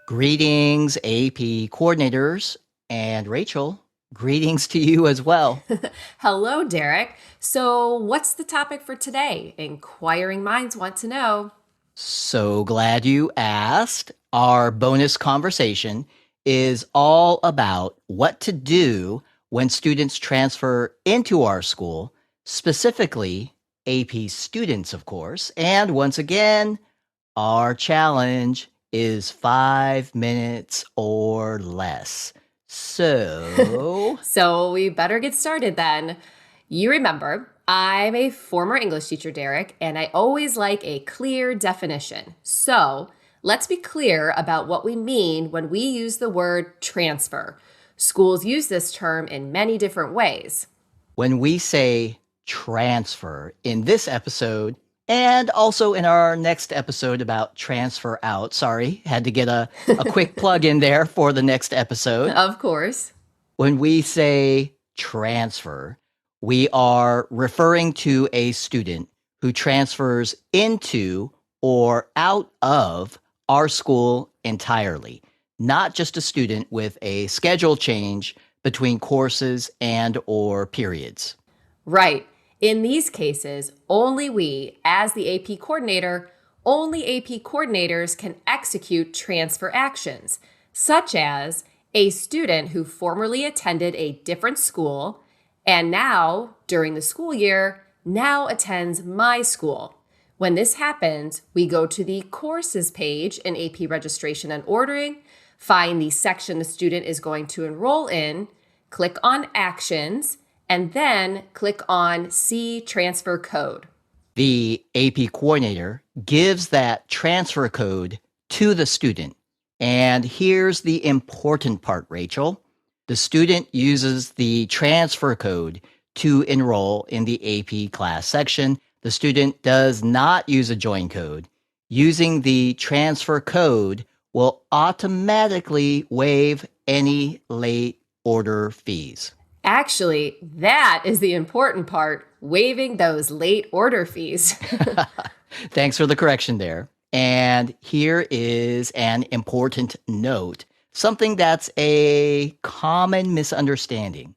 Greetings, AP coordinators, and Rachel. Greetings to you as well. Hello, Derek. So, what's the topic for today? Inquiring minds want to know. So glad you asked. Our bonus conversation is all about what to do when students transfer into our school, specifically AP students, of course. And once again, our challenge is 5 minutes or less. So, So, we better get started then. You remember, I'm a former English teacher, Derek, and I always like a clear definition. So, let's be clear about what we mean when we use the word transfer. Schools use this term in many different ways. when we say transfer in this episode, and also in our next episode about transfer out, sorry, had to get a quick plug in there for the next episode. Of course. When we say transfer, we are referring to a student who transfers into or out of our school entirely, not just a student with a schedule change between courses and or periods. Right. In these cases, only we, as the AP coordinator, only AP coordinators can execute transfer actions, such as a student who formerly attended a different school and now, during the school year, now attends my school. When this happens, we go to the courses page in AP registration and ordering, find the section the student is going to enroll in, click on actions, and then click on See Transfer Code. The AP coordinator gives that transfer code to the student. And here's the important part, Rachel. The student uses the transfer code to enroll in the AP class section. The student does not use a join code. Using the transfer code will automatically waive any late order fees. Actually, that is the important part, waiving those late order fees. Thanks for the correction there. And here is an important note, something that's a common misunderstanding.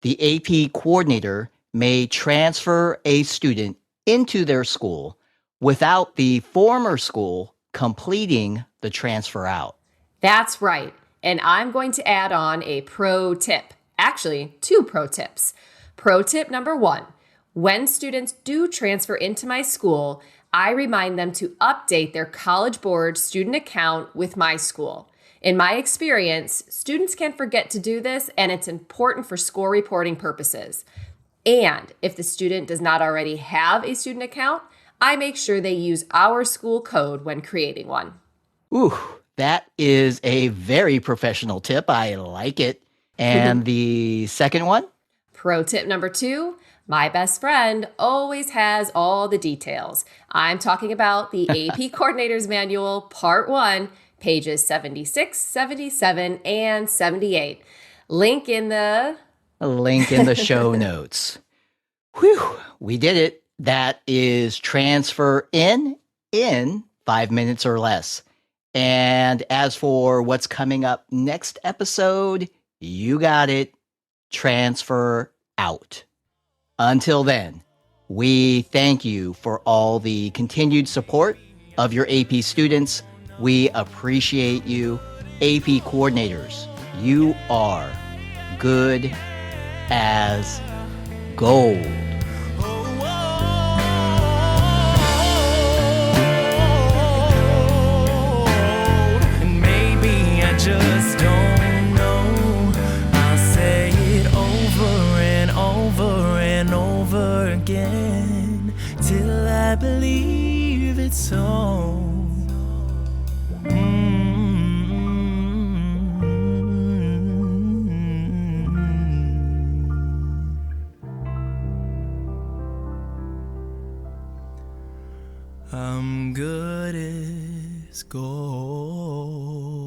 The AP coordinator may transfer a student into their school without the former school completing the transfer out. That's right. And I'm going to add on a pro tip. Actually, two pro tips. Pro tip number one, when students do transfer into my school, I remind them to update their College Board student account with my school. In my experience, students can forget to do this, and it's important for score reporting purposes. And if the student does not already have a student account, I make sure they use our school code when creating one. Ooh, that is a very professional tip. I like it. And the second one? Pro tip number two, my best friend always has all the details. I'm talking about the AP Coordinator's Manual, Part 1, pages 76, 77, and 78. Link in the... A link in the show notes. Whew, we did it. That is transfer in 5 minutes or less. And as for what's coming up next episode, you got it. Transfer out. Until then, we thank you for all the continued support of your AP students. We appreciate you. AP coordinators, you are good as gold. And maybe I just don't know. I'll say it over and over and over again till I believe it's so. I'm good as gold.